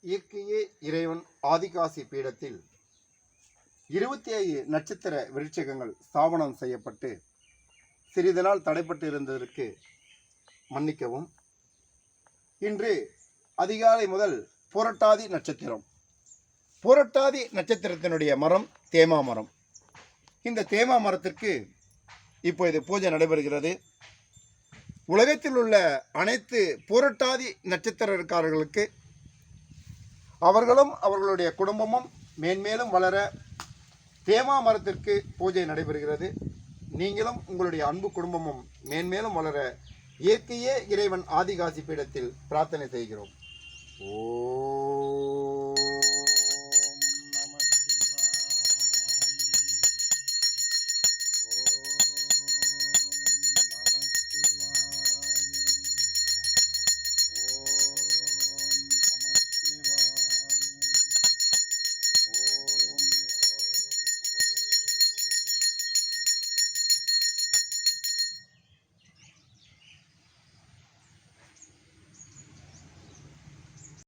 இயற்கையே இறைவன் ஆதிகாசி பீடத்தில் 25 நட்சத்திர விருட்சகங்கள் ஸ்தாபனம் செய்யப்பட்டு சிறிது நாள் தடைப்பட்டு இருந்ததற்கு மன்னிக்கவும். இன்று அதிகாலை முதல் புரட்டாதி நட்சத்திரம். புரட்டாதி நட்சத்திரத்தினுடைய மரம் தேமா மரம். இந்த தேமா மரத்திற்கு இப்போது பூஜை நடைபெறுகிறது. உலகத்தில் உள்ள அனைத்து புரட்டாதி நட்சத்திரக்காரர்களுக்கு அவர்களும் அவர்களுடைய குடும்பமும் மேன்மேலும் வளர தேமா மரத்திற்கு பூஜை நடைபெறுகிறது. நீங்களும் உங்களுடைய அன்பு குடும்பமும் மேன்மேலும் வளர இயற்கையே இறைவன் ஆதிகாசி பீடத்தில் பிரார்த்தனை செய்கிறோம். ஓ